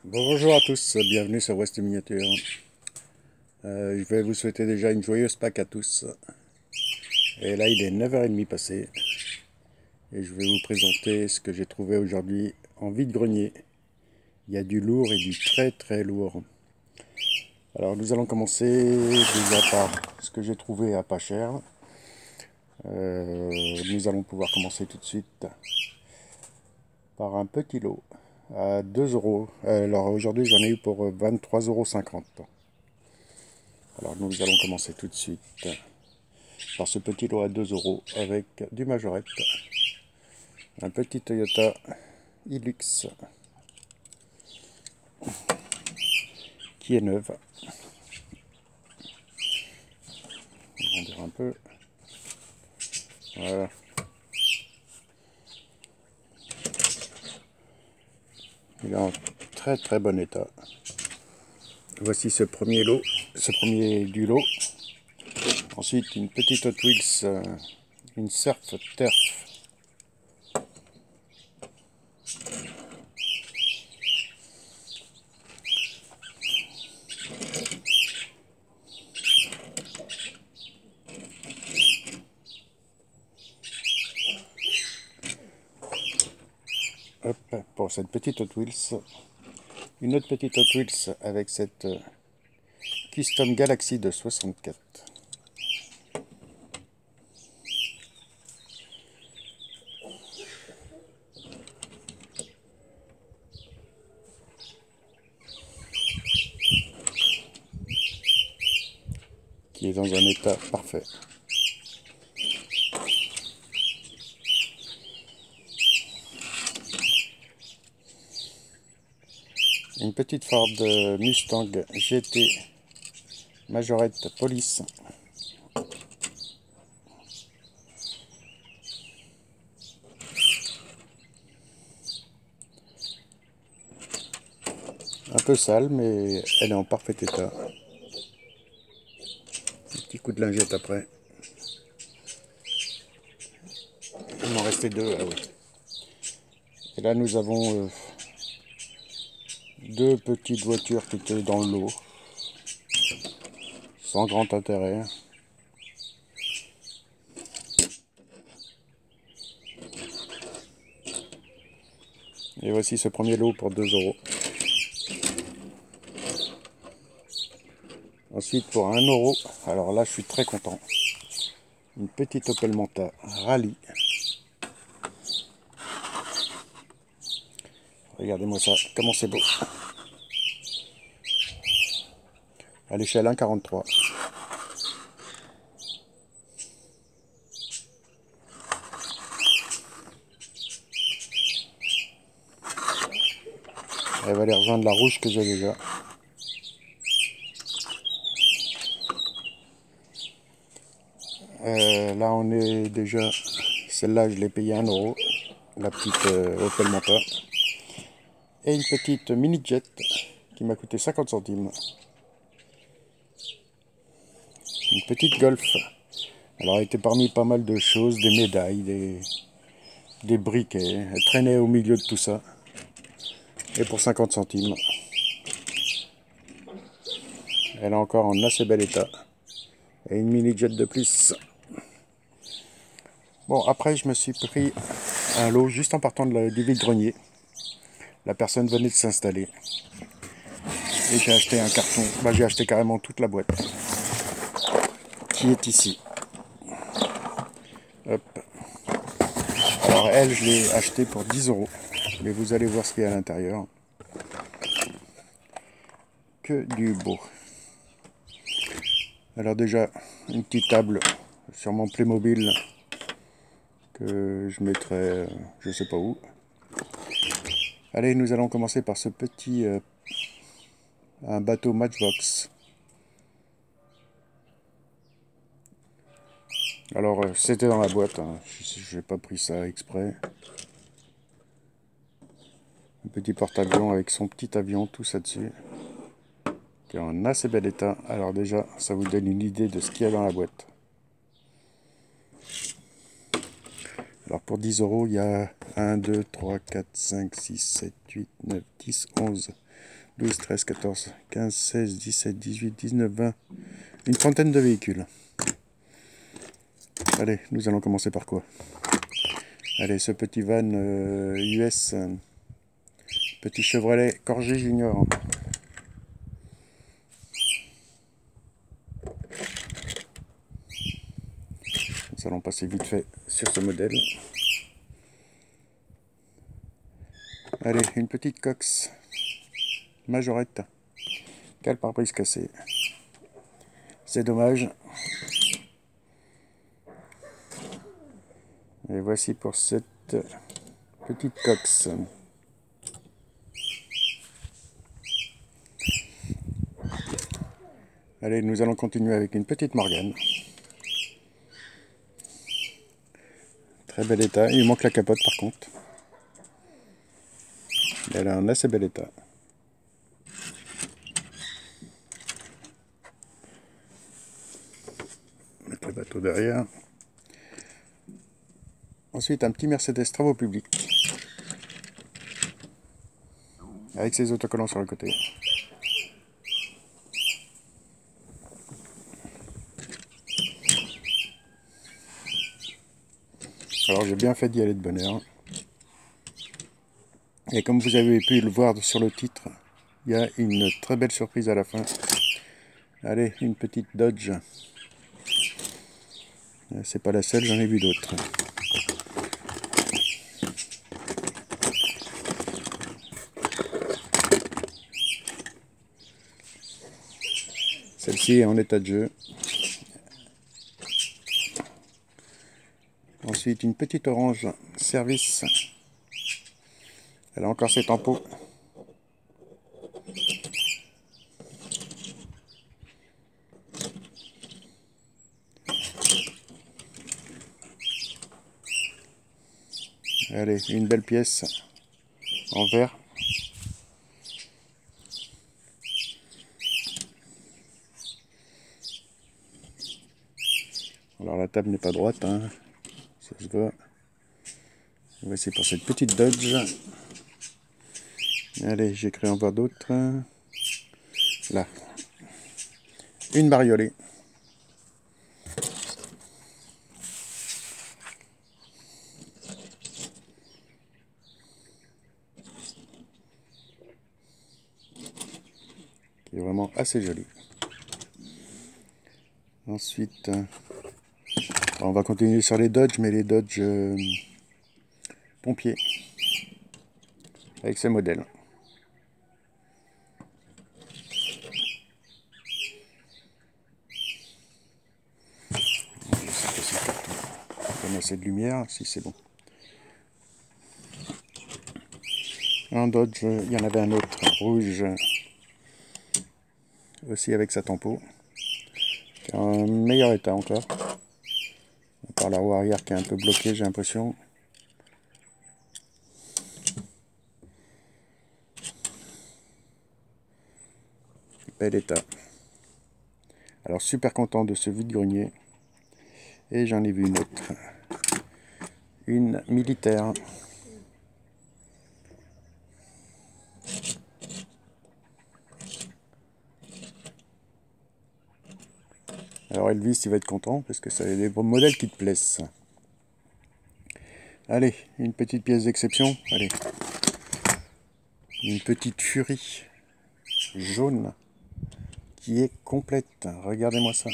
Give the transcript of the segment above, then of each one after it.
Bonjour à tous, bienvenue sur West Miniature. Je vais vous souhaiter déjà une joyeuse Pâques à tous. Et là, il est 9h30 passé. Et je vais vous présenter ce que j'ai trouvé aujourd'hui en vide-grenier. Il y a du lourd et du très très lourd. Alors nous allons commencer déjà par ce que j'ai trouvé à pas cher. Nous allons pouvoir commencer tout de suite par un petit lot à 2 euros. Alors aujourd'hui j'en ai eu pour 23,50 €. Alors nous allons commencer tout de suite par ce petit lot à 2 € avec du Majorette, un petit Toyota Hilux qui est neuve. On dirait un peu. Voilà. Il est en très très bon état. Voici ce premier lot, ce premier du lot. Ensuite une petite Hot Wheels, une Surf Turf. Hop, pour cette petite Hot Wheels. Une autre petite Hot Wheels avec cette Custom Galaxy de 64. Qui est dans un état parfait. Une petite Ford Mustang GT Majorette Police. Un peu sale, mais elle est en parfait état. Un petit coup de lingette après. Il m'en restait deux, ah oui. Et là nous avons deux petites voitures qui étaient dans le lot, sans grand intérêt. Et voici ce premier lot pour 2 €. Ensuite pour 1 €, alors là je suis très content. Une petite Opel Manta Rallye. Regardez-moi ça, comment c'est beau. À l'échelle 1,43. Elle va aller rejoindre la rouge que j'ai déjà. Là on est déjà, celle-là je l'ai payé 1 €, la petite Opel Manta. Et une petite mini jet qui m'a coûté 50 centimes. Une petite Golf. Alors elle était parmi pas mal de choses, des médailles, des briquets. Elle traînait au milieu de tout ça. Et pour 50 centimes. Elle est encore en assez bel état. Et une mini jet de plus. Bon, après je me suis pris un lot juste en partant du vide-grenier. La personne venait de s'installer. Et j'ai acheté un carton. Bah, j'ai acheté carrément toute la boîte. Qui est ici. Hop. Alors elle, je l'ai acheté pour 10 €. Mais vous allez voir ce qu'il y a à l'intérieur. Que du beau. Alors déjà, une petite table sur mon Playmobil que je mettrai je sais pas où. Allez, nous allons commencer par ce petit un bateau Matchbox. Alors c'était dans la boîte, hein. Je n'ai pas pris ça exprès. Un petit porte-avions avec son petit avion, tout ça dessus, qui est en assez bel état. Alors déjà, ça vous donne une idée de ce qu'il y a dans la boîte. Alors pour 10 €, il y a 1, 2, 3, 4, 5, 6, 7, 8, 9, 10, 11, 12, 13, 14, 15, 16, 17, 18, 19, 20. Une trentaine de véhicules. Allez, nous allons commencer par quoi? Allez, ce petit van US, petit Chevrolet Corget Junior. Nous allons passer vite fait sur ce modèle. Allez, une petite Cox Majorette, cale pare-brise cassé. C'est dommage. Et voici pour cette petite Cox. Allez, nous allons continuer avec une petite Morgane. Très bel état. Il manque la capote par contre. Elle a un assez bel état. Mettre le bateau derrière. Ensuite, un petit Mercedes Travaux Publics. Avec ses autocollants sur le côté. Alors j'ai bien fait d'y aller de bonne heure. Et comme vous avez pu le voir sur le titre, il y a une très belle surprise à la fin. Allez, une petite Dodge. C'est pas la seule, j'en ai vu d'autres. Celle-ci est en état de jeu. Ensuite, une petite orange service. Elle a encore ses tampons. Allez, une belle pièce en verre. Alors la table n'est pas droite, hein. Ça se voit. Voici pour cette petite Dodge. Allez, j'ai cru en voir d'autres. Là. Une bariolée. Qui est vraiment assez jolie. Ensuite, on va continuer sur les Dodge, mais les Dodge pompiers. Avec ce modèle. On a assez de lumière, si c'est bon. Un Dodge, il y en avait un autre rouge, aussi avec sa tempo, qui est en meilleur état encore. À part la roue arrière qui est un peu bloquée, j'ai l'impression. Bel état. Alors super content de ce vide-grenier. Et j'en ai vu une autre. Une militaire. Alors Elvis, il va être content parce que c'est des modèles qui te plaisent. Allez, une petite pièce d'exception. Allez. Une petite Fury jaune qui est complète. Regardez-moi ça.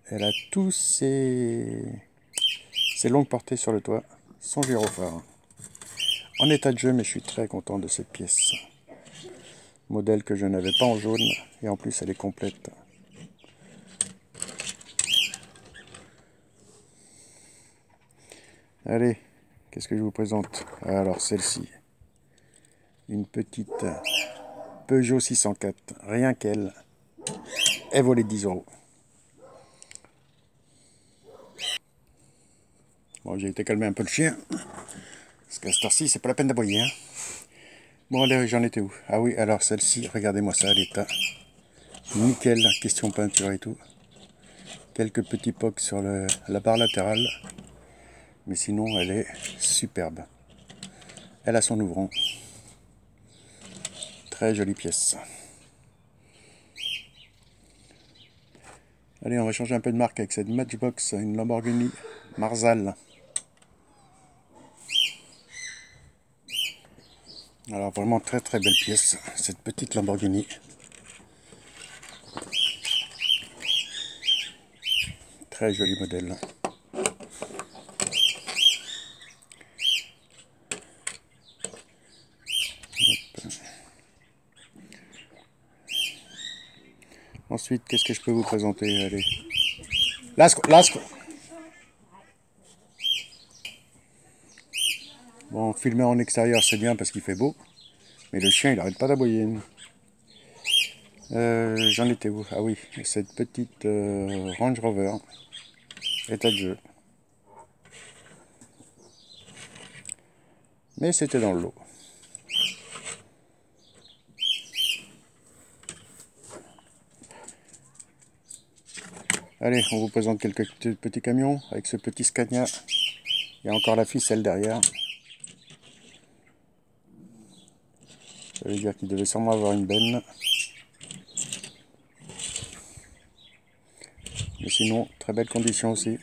Elle a tous ses longues portées sur le toit, son gyrophare. En état de jeu, mais je suis très content de cette pièce. Modèle que je n'avais pas en jaune, et en plus elle est complète. Allez, qu'est-ce que je vous présente? Alors celle-ci, une petite Peugeot 604, rien qu'elle, elle vaut les 10 €. Bon, j'ai été calmer un peu le chien, parce qu'à cette heure-ci, c'est pas la peine d'aboyer. Hein. Bon, allez, j'en étais où? Ah oui, alors celle-ci, regardez-moi ça, l'état. Nickel, question peinture et tout. Quelques petits pocs sur la barre latérale. Mais sinon, elle est superbe. Elle a son ouvrant. Très jolie pièce. Allez, on va changer un peu de marque avec cette Matchbox, une Lamborghini Marzal. Alors vraiment très très belle pièce, cette petite Lamborghini. Très joli modèle. Ensuite, qu'est-ce que je peux vous présenter? Allez. Lasco, lasco. Bon, filmer en extérieur, c'est bien parce qu'il fait beau. Mais le chien, il arrête pas d'aboyer. J'en étais où? Ah oui, cette petite Range Rover. État de jeu. Mais c'était dans le lot. Allez, on vous présente quelques petits camions avec ce petit Scania. Il y a encore la ficelle derrière. Ça veut dire qu'il devait sûrement avoir une benne. Mais sinon, très belle condition aussi.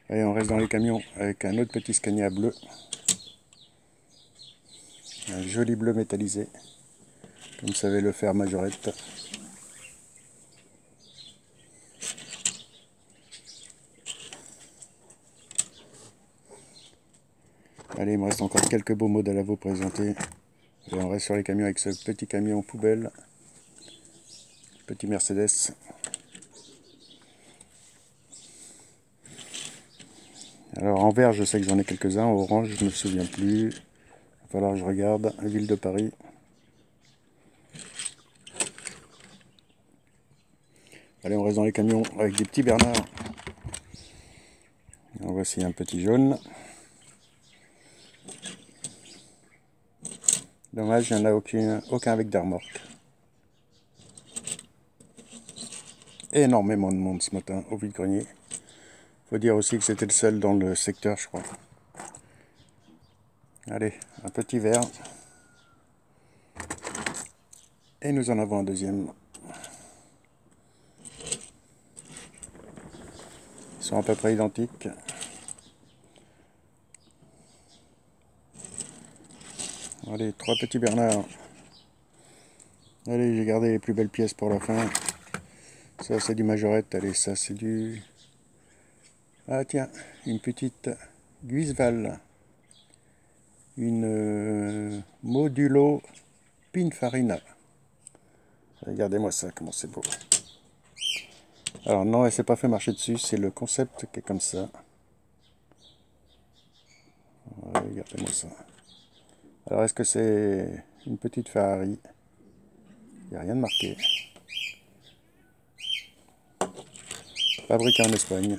Allez, on reste dans les camions avec un autre petit Scania bleu. Un joli bleu métallisé, comme savait le faire Majorette. Allez, il me reste encore quelques beaux modèles à vous présenter. Et on reste sur les camions avec ce petit camion poubelle. Petit Mercedes. Alors en vert, je sais que j'en ai quelques-uns. Orange, je ne me souviens plus. Il va falloir que je regarde. Ville de Paris. Allez, on reste dans les camions avec des petits Bernards. En voici un petit jaune. Dommage, il n'y en a aucun avec des remorques. Énormément de monde ce matin au vide-grenier. Faut dire aussi que c'était le seul dans le secteur, je crois. Allez, un petit verre. Et nous en avons un deuxième. Ils sont à peu près identiques. Allez, trois petits Bernards. Allez, j'ai gardé les plus belles pièces pour la fin. Ça, c'est du Majorette. Allez, ça, c'est du... Ah, tiens, une petite Guisval. Une Modulo Pininfarina. Regardez-moi ça, comment c'est beau. Alors non, elle s'est pas fait marcher dessus, c'est le concept qui est comme ça. Regardez-moi ça. Alors est-ce que c'est une petite Ferrari? Il n'y a rien de marqué. Fabriqué en Espagne.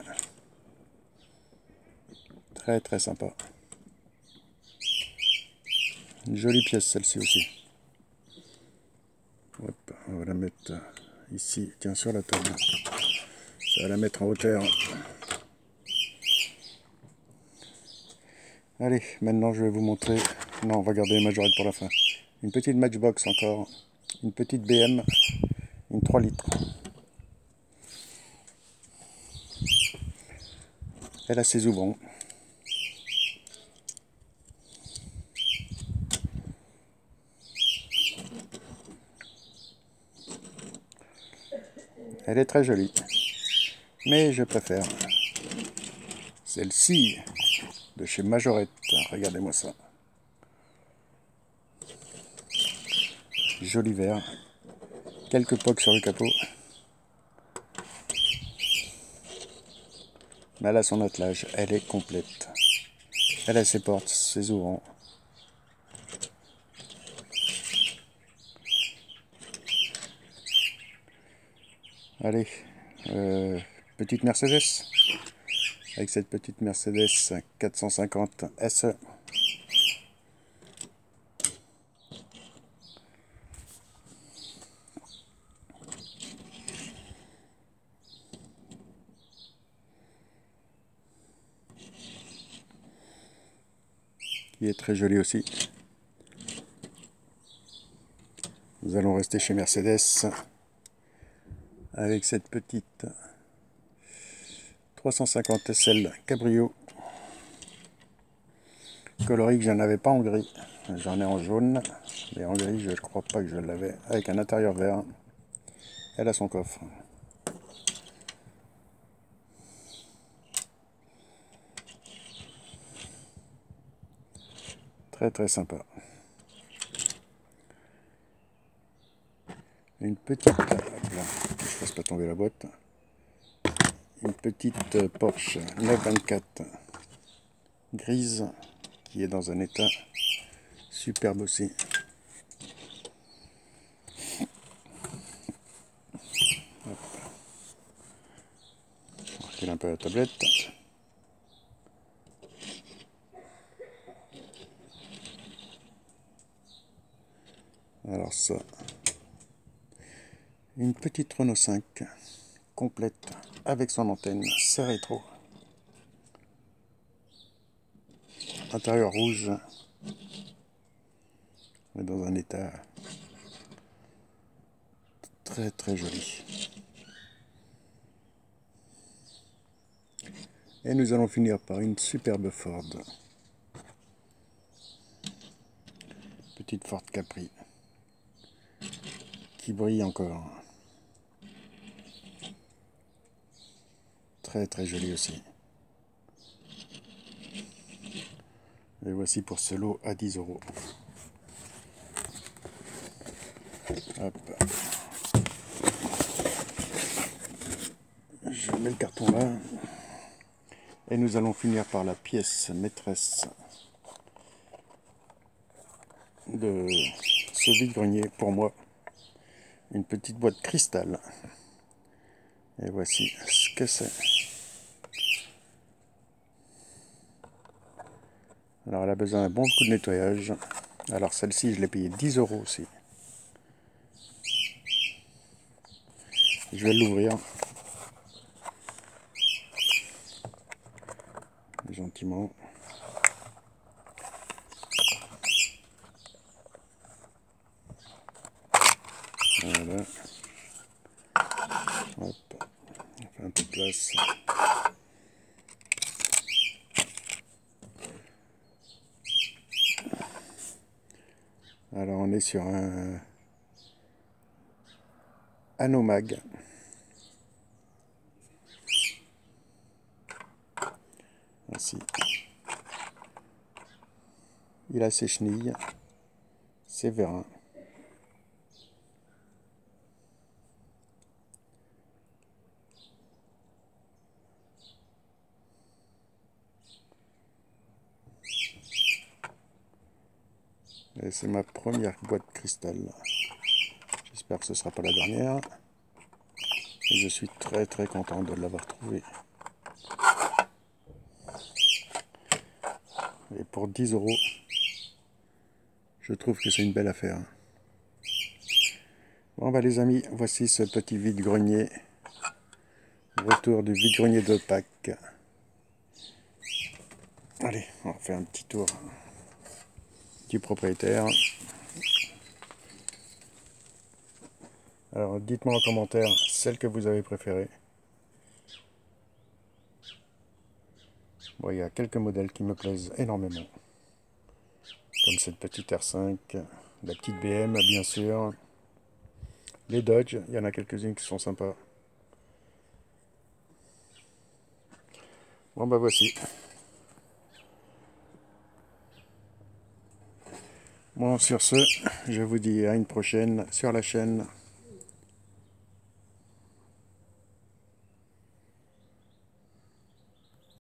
Très très sympa. Une jolie pièce celle-ci aussi. Hop, on va la mettre ici, tiens, sur la table. Ça va la mettre en hauteur. Allez, maintenant je vais vous montrer... Non, on va garder les Majorettes pour la fin. Une petite Matchbox encore. Une petite BM. Une 3 litres. Elle a ses ouvrants. Elle est très jolie. Mais je préfère celle-ci de chez Majorette. Regardez-moi ça. Joli vert. Quelques pocs sur le capot. Mais elle a son attelage. Elle est complète. Elle a ses portes, ses ouvrants. Allez. Petite Mercedes. Avec cette petite Mercedes 450 SE. Qui est très jolie aussi. Nous allons rester chez Mercedes avec cette petite 350 SL Cabrio coloris que je n'avais pas en gris. J'en ai en jaune, mais en gris je ne crois pas que je l'avais, avec un intérieur vert. Elle a son coffre. Très très sympa. Une petite, hop là, que je ne fasse pas tomber la boîte. Une petite Porsche 924 grise qui est dans un état superbe aussi. Hop. On recule un peu la tablette. Alors ça, une petite Renault 5 complète avec son antenne, c'est rétro. Intérieur rouge, mais dans un état très très joli. Et nous allons finir par une superbe Ford. Petite Ford Capri qui brille encore. Très très joli aussi. Et voici pour ce lot à 10 €. Hop. Je mets le carton là. Et nous allons finir par la pièce maîtresse de ce vide-grenier pour moi. Une petite boîte cristal. Et voici ce que c'est. Alors elle a besoin d'un bon coup de nettoyage. Alors celle-ci je l'ai payée 10 € aussi. Je vais l'ouvrir. Gentiment. Voilà. Hop. On fait un peu de place. Alors on est sur un Anomag. Ainsi. Il a ses chenilles, ses vérins. Et c'est ma première boîte cristal. J'espère que ce ne sera pas la dernière. Et je suis très très content de l'avoir trouvé. Et pour 10 €, je trouve que c'est une belle affaire. Bon bah les amis, voici ce petit vide-grenier. Retour du vide-grenier de Pâques. Allez, on fait un petit tour du propriétaire. Alors dites-moi en commentaire celle que vous avez préférée. Bon, il y a quelques modèles qui me plaisent énormément. Comme cette petite R5, la petite BM bien sûr. Les Dodge, il y en a quelques-unes qui sont sympas. Bon bah voici. Bon sur ce, je vous dis à une prochaine sur la chaîne.